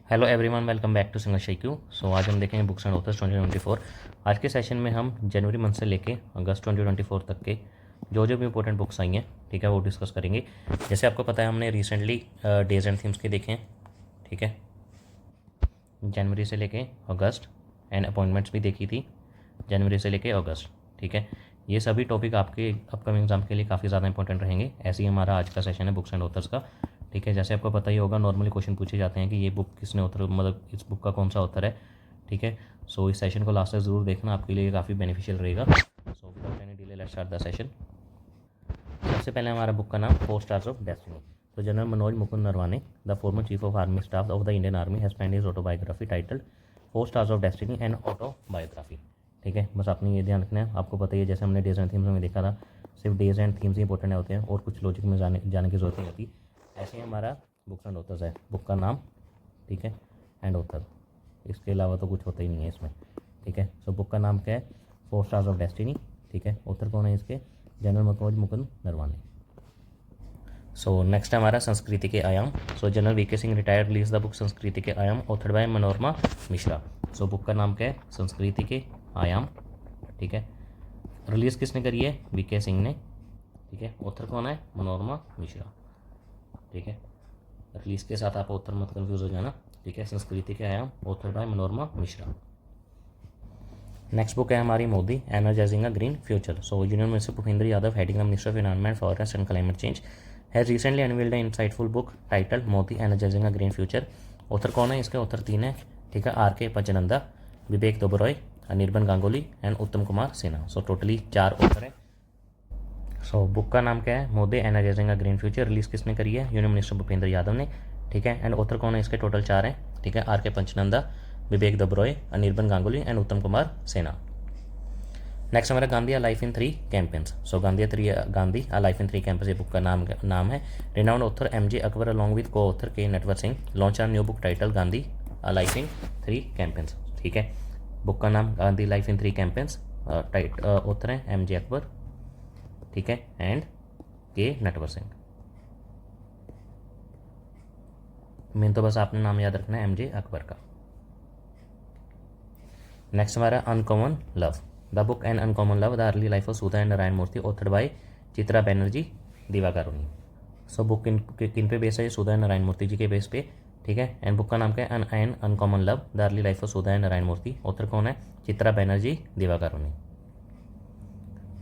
Hello everyone, welcome back to सिंगल शेक्यू। So आज हम देखेंगे बुक्स एंड ऑथर्स 2024। आज के सेशन में हम जनवरी मंथ से लेके अगस्त 2024 तक के जो भी इंपॉर्टेंट बुक्स आई हैं, ठीक है, वो डिस्कस करेंगे। जैसे आपको पता है, हमने रिसेंटली डेज एंड थीम्स के देखे हैं, ठीक है, जनवरी से लेके अगस्त, एंड अपॉइंटमेंट्स भी देखी थी जनवरी से लेके अगस्त, ठीक है। ये सभी टॉपिक आपके अपकमिंग एग्जाम के लिए काफ़ी ज़्यादा इंपॉर्टेंट रहेंगे। ऐसे ही हमारा आज का सेशन है बुक्स एंड ऑथर्स का, ठीक है। जैसे आपको पता ही होगा, नॉर्मली क्वेश्चन पूछे जाते हैं कि ये बुक किसने ऑथर, मतलब इस बुक का कौन सा ऑथर है, ठीक है। सो इस सेशन को लास्ट तक ज़रूर देखना, आपके लिए काफ़ी बेनिफिशियल रहेगा। So without any delay let's start the session. सबसे पहले हमारा बुक का नाम 4 स्टार्स ऑफ डेस्टिनी। तो general Manoj Mukund Naravane, the former chief of army staff of the Indian army, has penned his autobiography titled 4 stars of destiny and autobiography, ठीक है। बस आपने ये ध्यान रखना है। आपको पता ही है, जैसे हमने डेज एंड थीम्स में देखा था, सिर्फ days and themes he important होते हैं और कुछ लॉजिक में जाने की जरूरत नहीं होती। ऐसे ही हमारा बुक्स एंड ऑथर्स है, बुक का नाम, ठीक है, एंड ऑथर, इसके अलावा तो कुछ होता ही नहीं है इसमें, ठीक है। सो बुक का नाम क्या है? 4 स्टार्स ऑफ डेस्टिनी, ठीक है। ऑथर कौन है इसके? General Manoj Mukund Naravane. So next है हमारा Sanskriti ke Aayam. So general VK Singh retired release the book Sanskriti ke Aayam, authored by Manorama Mishra. So book का नाम क्या है? संस्कृति के आयाम, ठीक है। रिलीज़ किसने करी है? वीके सिंह ने, ठीक है। ऑथर कौन है? मनोरमा मिश्रा, ठीक है। रिलीज के साथ आप ऑथर मत कंफ्यूज हो जाना, ठीक है। संस्कृति के आयाम, author bye Manorama Mishra. Next book है हमारी Modi energising a green future. So union minister Bhupendra Yadav, heading the minister of environment, forest and climate change, has recently unveiled a insightful book titled Modi energising a green future. Author कौन है इसके? Author 3 है, ठीक है। Are के पंचनंदा, विवेक दोबरॉय, Anirban Ganguly and उत्तम Kumar Sinha. So totally 4 author है। सो book का नाम क्या है? मोदी एनर्जाइजिंग अ ग्रीन फ्यूचर। रिलीज किसने करी है? यूनियन मिनिस्टर भूपेंद्र यादव ने, ठीक है। एंड ऑथर कौन है इसके? टोटल 4 हैं, ठीक है। आर के पंचनंदा, विवेक दोबरॉय, अनिर्बन गांगुली एंड उत्तम कुमार सिन्हा। नेक्स्ट हमारा Gandhi a life in 3 campaigns. So Gandhi a life in 3 campaigns ये बुक का नाम है। Renowned author MJ. Akbar along with को ऑथर के Natwar Singh launch a new book title Gandhi a life in 3 campaigns, ठीक है। बुक का नाम Gandhi life in 3 campaigns, author हैं एम.जे. अकबर, ठीक है, एंड के नटवर सिंह। मेन तो बस आपने नाम याद रखना है एम.जे. अकबर का। नेक्स्ट हमारा uncommon love, the book and uncommon love, the early life of Sudha and Narayana Murthy, authored by Chitra Banerjee Divakaruni. So book किन पे बेस है? सुधा एंड नारायण मूर्ति जी के बेस पे, ठीक है। एंड बुक का नाम क्या है? An uncommon love, the early life of Sudha and Narayana Murthy, author कौन है? चित्रा बैनर्जी दिवाकरुणी।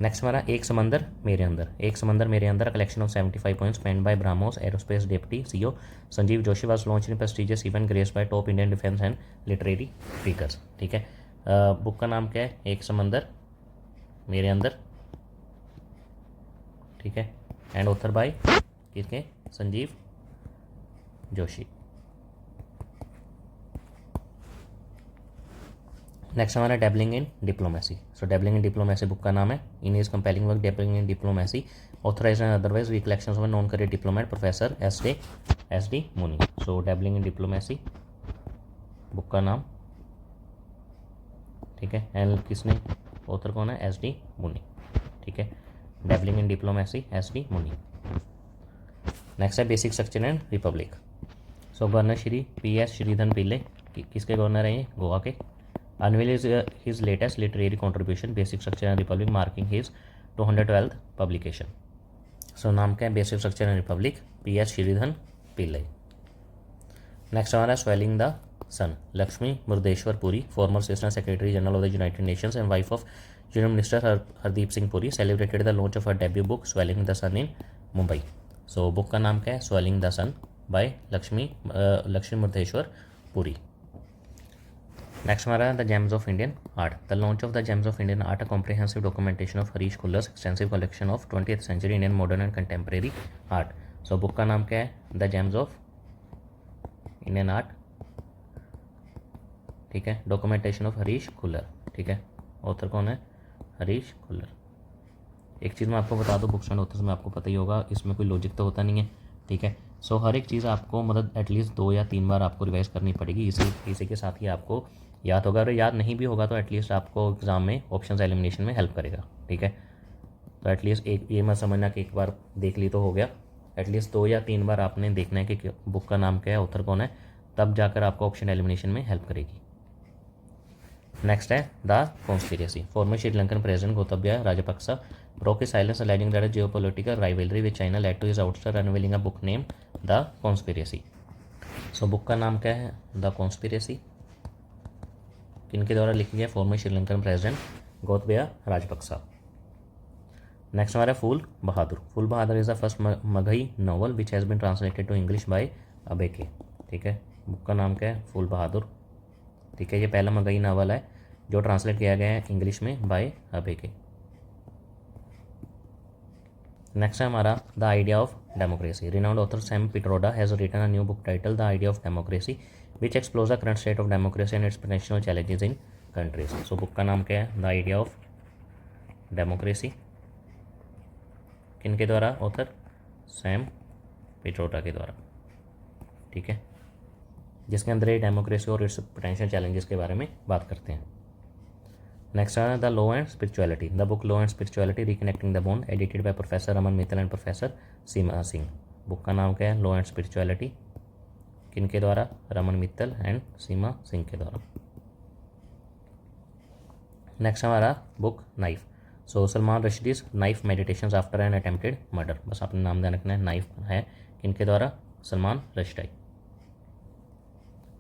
नेक्स्ट हमारा एक समंदर मेरे अंदर, एक Samandar Mere Andar, collection of 75 points penned by BrahMos aerospace deputy CEO Sanjeev Joshi was launch in prestigious event graced by top Indian defence and literary figures, ठीक है। Book का नाम क्या है? एक समंदर मेरे अंदर, ठीक है। एंड ऑथर बाय किसके? संजीव जोशी। नेक्स्ट हमारा dabbling in diplomacy. So dabbling in diplomacy book का नाम है। In is compelling work dabbling in diplomacy, authorised and otherwise recollections of a non career diplomat professor S D Muni. So dabbling in diplomacy book का नाम, ठीक है। And किसने? Author कौन है? एस डी मुनी, ठीक है। Dabbling in diplomacy S D Muni. Next है basic structure and republic. So governor Shri PS. Sreedharan Pillai, किसके गवर्नर हैं ये? गोवा के। Unveil is his latest literary contribution basic structure and republic, marking his 212th publication. So नाम क्या है? Basic structure and republic, PS. Sreedharan Pillai. Next हमारा swallowing the sun, Lakshmi Murdeshwar Puri, former assistant secretary general of the United Nations and wife of union minister Hardeep Singh Puri, celebrated the launch of her debut book swelling the sun in Mumbai. So book का नाम क्या है? Swelling the sun by Lakshmi Murdeshwar Puri. Next हमारा the gems of Indian art, the launch of the gems of Indian art, a comprehensive documentation of Harish Khullar's extensive collection of 20th century Indian modern and contemporary art. So book का नाम क्या है? The gems of Indian art, ठीक है। Documentation of Harish Khullar, ठीक है। Author कौन है? हरीश खुल्लर। एक चीज़ मैं आपको बता दूं, बुक्स एंड ऑथर्स में आपको पता ही होगा, इसमें कोई लॉजिक तो होता नहीं है, ठीक है। सो हर एक चीज़ आपको मतलब एटलीस्ट 2 या 3 बार आपको रिवाइज करनी पड़ेगी, इसी के साथ ही आपको याद होगा। अगर याद नहीं भी होगा तो एटलीस्ट आपको एग्जाम में ऑप्शंस एलिमिनेशन में हेल्प करेगा, ठीक है। तो एटलीस्ट एक ये मत समझना कि एक बार देख ली तो हो गया, एटलीस्ट 2 या 3 बार आपने देखना है कि बुक का नाम क्या है, ऑथर कौन है, तब जाकर आपको ऑप्शन एलिमिनेशन में हेल्प करेगी। नेक्स्ट है the conspiracy. Farmer Sri Lankan president Gotabaya Rajapaksa broke his silence alleging that a geopolitical rivalry with China led to his ouster unveiling a book named The Conspiracy। So book का नाम क्या है? The conspiracy. किनके द्वारा लिखी है? Former Sri Lankan president Gotabaya Rajapaksa. Next हमारा Phool Bahadur. Phool Bahadur is the first Magahi novel which has been translated to English by Abhay K. ठीक है, बुक का नाम क्या है? फूल बहादुर। ठीक है, ये पहला मगही नावल है जो ट्रांसलेट किया गया है इंग्लिश में बाय अबेके। नेक्स्ट है हमारा the idea of democracy. Renowned author Sam Pitroda has written a new book title the idea of democracy which explores the current state of democracy and its potential challenges in countries. So book का नाम क्या है? The idea of democracy. किनके द्वारा? Author Sam Pitroda के द्वारा। ठीक है, जिसके अंदर ये डेमोक्रेसी और इट्स पोटेंशियल चैलेंजेस के बारे में बात करते हैं। नेक्स्ट है the law and spirituality. The book law and spirituality reconnecting the bond edited by professor Raman Mittal and professor Seema Singh. Book का नाम क्या है? Law and spirituality. किनके द्वारा? रमन मित्तल एंड सीमा सिंह के द्वारा। नेक्स्ट हमारा book knife. So Salman Rushdie's knife meditations after an attempted murder. बस आपने नाम ध्यान रखना है, नाइफ है किनके द्वारा? सलमान रशीदी।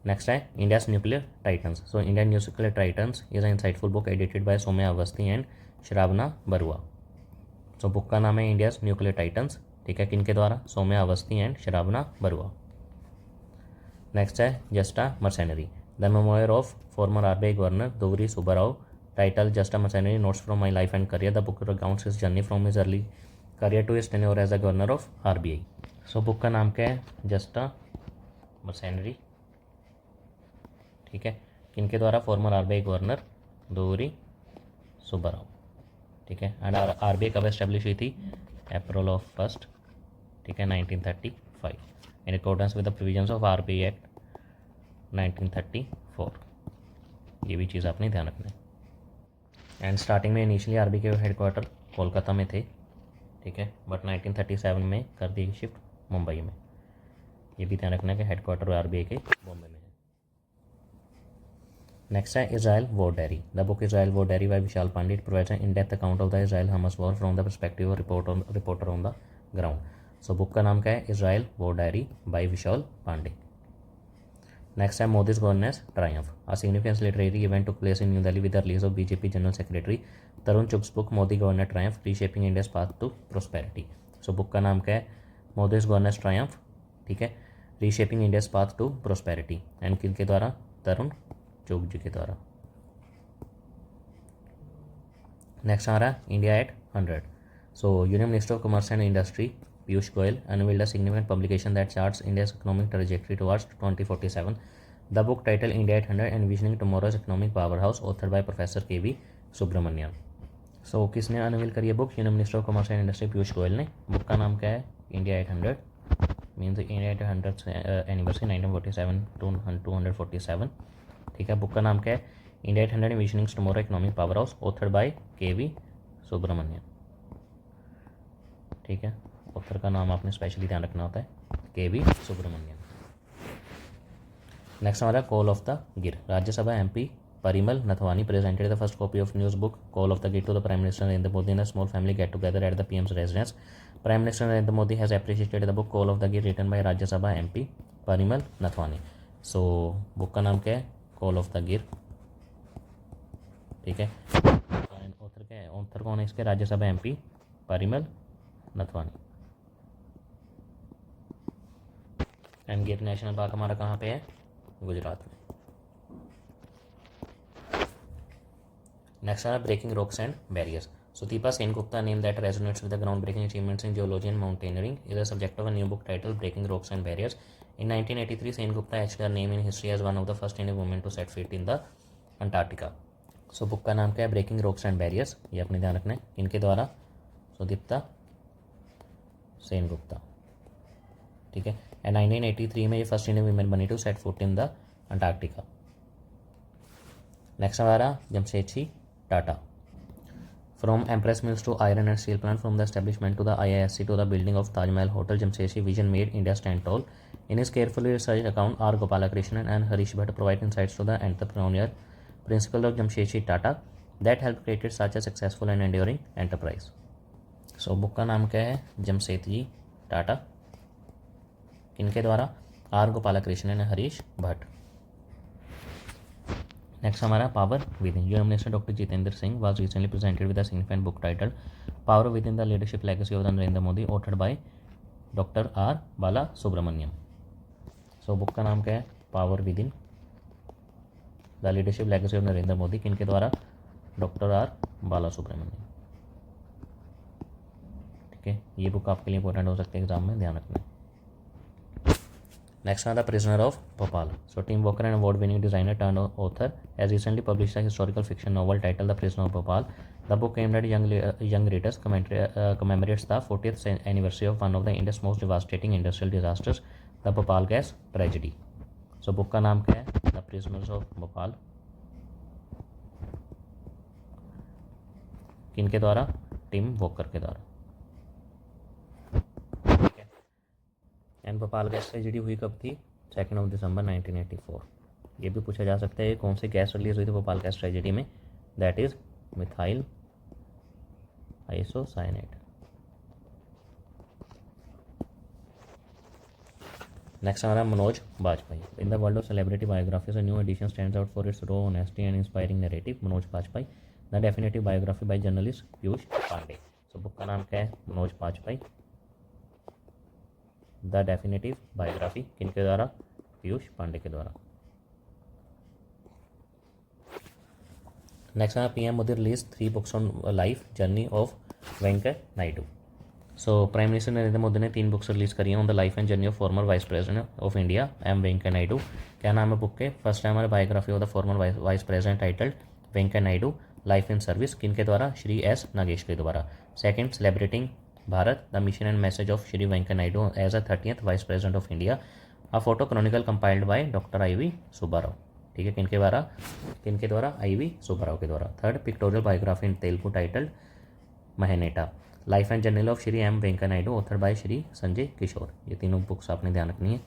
नेक्स्ट है India's nuclear titans. So Indian nuclear titans is a insightful book edited by Saumya Awasthi and Shravana Barua. So book का नाम है इंडियाज न्यूक्लियर टाइटन्स। ठीक है, किनके द्वारा? सौम्या अवस्थी एंड श्रावना बरुआ। नेक्स्ट है just a mercenary. The memoir of former RBI governor Duvvuri Subbarao title just a mercenary notes from my life and career. The book accounts his journey from his early career to his tenure as the governor of RBI. So book का नाम क्या है? Just a mercenary. ठीक है, किनके द्वारा? Former RBI governor Duvvuri Subbarao. ठीक है, एंड आरबीआई कब एस्टेब्लिश हुई थी? अप्रैल ऑफ 1। ठीक है, 1935 in accordance with the provisions of RBI act 1934। ये भी चीज़ आपने ध्यान रखना है। एंड स्टार्टिंग में इनिशियली आरबीआई के हेडक्वार्टर कोलकाता में थे। ठीक है, बट 1937 में कर दी शिफ्ट मुंबई में। ये भी ध्यान रखना है कि हेडक्वार्टर आरबीआई के बॉम्बे में है। नेक्स्ट है Israel war diary. The book Israel war diary by Vishal Pandey provides an in depth account of the Israel Hamas war from the perspective of reporter on the ground. So book का नाम क्या है? Israel war diary by Vishal Pandey. Next है Modi's governance triumph. A significant literary event took place in New Delhi with the release of BJP general secretary Tarun चुग्स book Modi governor Triumph reshaping India's path to prosperity. So book का नाम क्या है? Modi's governance triumph. ठीक है, reshaping India's path to prosperity and किनके द्वारा? तरुण चुग जी के द्वारा। नेक्स्ट आ रहा है India at 100। So union minister of commerce and industry Piyush Goyal unveiled a significant publication that charts India's economic trajectory towards 2047. The book titled India at 100 Envisioning Tomorrow's Economic Powerhouse, authored by Professor K.V. Subramanian. सो किसने unveil करी है book? Union minister of commerce and industry Piyush Goyal ने। Book का नाम क्या है? India at 100 means India at 100 anniversary 1947 to 247। ठीक है, बुक का नाम क्या है? India at 100 envisioning tomorrow economic power house, authored bye KV. Subramanian. ठीक है, ऑथर का नाम आपने स्पेशली ध्यान रखना होता है, के.वी. सुब्रमण्यन। नेक्स्ट हमारा कॉल ऑफ द गिर। Rajya Sabha MP Parimal Nathwani presented the first copy of news book Call of the Gir to the Prime Minister Narendra Modi in a small family get together at the PM's residence. Prime Minister Narendra Modi has appreciated the book Call of the Gir written by Rajya Sabha MP Parimal Nathwani. So book का नाम क्या है? Call of the गिर। ठीक है, author क्या है? Author कौन है इसके? राज्यसभा एमपी परिमल नथवानी। एंड गिर नेशनल पार्क हमारा कहाँ पे है? गुजरात में। Next are breaking rocks and barriers. So Deepa Sengupta, name that resonates with the groundbreaking achievements in geology and mountaineering, is a subject of a new book titled Breaking Rocks and Barriers. In 1983, Sengupta etched her name in history as one of the first Indian women to set foot in the Antarctica. So book का नाम क्या है? Breaking Rocks and Barriers। ये अपने ध्यान रखना है, इनके द्वारा? So दीप्ता सेनगुप्ता। ठीक है, एंड 1983 में ये फर्स्ट इंडियन वुमेन बनी to set foot in the Antarctica. Next हमारा Jamshedji Tata. From Empress Mills to iron and steel plant, from the establishment to the IISc to the building of Taj Mahal hotel, Jamshedji vision made India stand tall. In his carefully researched account, R. Gopalakrishnan and Harish Bhatt provide insights to the entrepreneurial principle of Jamshedji Tata that helped create such a successful and enduring enterprise. So book का नाम क्या है? जमशेदजी टाटा। किनके द्वारा? R Gopalakrishnan and Harish Bhatt. Next हमारा power within. Union minister doctor Jitendra Singh was recently presented with a significant book title power within the leadership legacy of the Narendra Modi, authored by doctor R Bala Subramaniam. So book का नाम क्या है? Power within the leadership legacy of Narendra Modi. किनके द्वारा? Doctor R Bala Subramaniam. ठीक है, ये book आपके लिए इंपॉर्टेंट हो सकती है एग्जाम में, ध्यान रखना। Next the prisoner of Bhopal. So Tim Walker and award winning designer turn author has recently published a historical fiction novel title the prisoner of Bhopal. The book aimed at young readers commemorates the 40th anniversary of one of the India's most devastating industrial disasters, the Bhopal gas tragedy. So book का नाम क्या है? The prisoners of Bhopal. किनके द्वारा? Tim walker के द्वारा। And Bhopal gas tragedy हुई कब थी? 2 दिसंबर 1984। ये भी पूछा जा सकता है कौन सी गैस रिलीज हुई थी भोपाल गैस ट्रेजेडी में? That is methyl isocyanate. Next हमारा Manoj Bajpayee. In the world of celebrity biographies a new edition stands out for its raw honesty and inspiring narrative, Manoj Bajpayee. The definitive biography by journalist Piyush Pandey. So book का नाम क्या है? Manoj Bajpayee. The definitive biography किनके द्वारा? पीयूष पांडे के द्वारा। Next है PM Modi release 3 books on life journey of Venkaiah Naidu. So prime minister Narendra Modi ने 3 बुक्स रिलीज करी हैं on the life and journey of former vice president of India M Venkaiah Naidu. क्या नाम है बुक के? फर्स्ट है हमारे biography of the former vice president titled Venkaiah Naidu life in service. किनके द्वारा? श्री S नागेश के द्वारा। Second celebrating Bharat the mission and message of Shri Venkaiah Naidu as a 30th vice president of India, a photo chronicle compiled by doctor IV Subbarao. ठीक है, किनके द्वारा? IV Subbarao के द्वारा। Third pictorial biography in Telugu titled Mahaneta life and journal of Shri M Venkaiah Naidu author by Shri Sanjay Kishore. ये तीनों books आपने ध्यान रखनी है।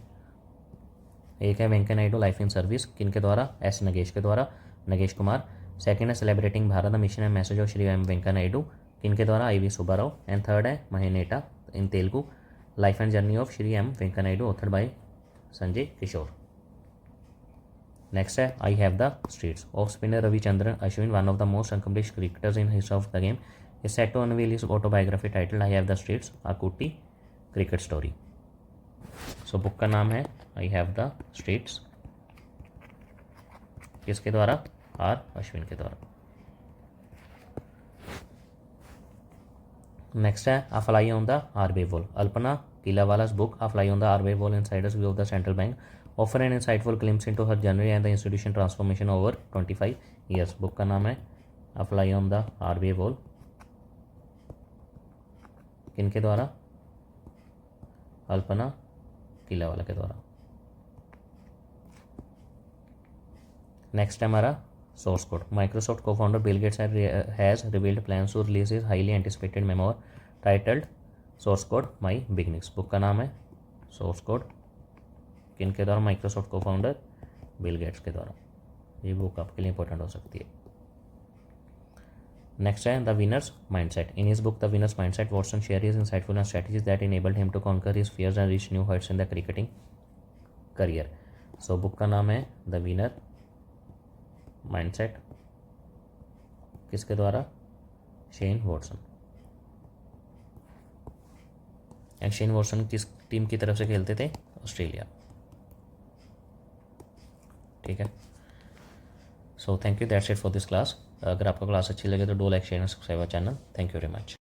एक है Venkaiah Naidu life in service, किनके द्वारा? S नगेश के द्वारा, नगेश कुमार। सेकंड है celebrating Bharat the mission and message of Shri M Venkaiah Naidu, किनके द्वारा? IV सुब्बाराव। एंड थर्ड है Mahaneta in Telugu life and journey of Shri M Venkaiah Naidu author by Sanjay Kishore. Next है I have the streets. Of spinner Ravichandran Ashwin, one of the most accomplished cricketers in history of the game, is set to unveil his autobiography titled I Have the Streets, A Kutti Cricket Story. So book का नाम है I have the streets. किसके द्वारा? R Ashwin के द्वारा। Next है A Fly on the Arbay Wall। Alpana Kilawala's book A Fly on the Arbay Wall Insider's View of the Central Bank offer an insightful glimpse into her journey and the institution transformation over 25 years। Book का नाम है A Fly on the Arbay Wall। किनके द्वारा? अल्पना किलावाला के द्वारा। Next है हमारा source code. Microsoft co founder Bill Gates has revealed plans to release his highly anticipated memoir titled source code my beginnings. Book का नाम है सोर्स कोड। किनके द्वारा? Microsoft co founder Bill gets के द्वारा। ये बुक आपके लिए इंपॉर्टेंट हो सकती है। नेक्स्ट है the winner's mindset. In his book the winner's mindset Watson share his insightful and strategies that enabled him to conquer his fears and reach new heights in the cricketing career. So book का नाम है the winner mindset. किसके द्वारा? Shane Watson. And Shane Watson किस team की तरफ से खेलते थे? ऑस्ट्रेलिया। ठीक है, so thank you, that's it for this class. अगर आपको क्लास अच्छी लगे तो do like share and subscribe our channel. Thank you very much.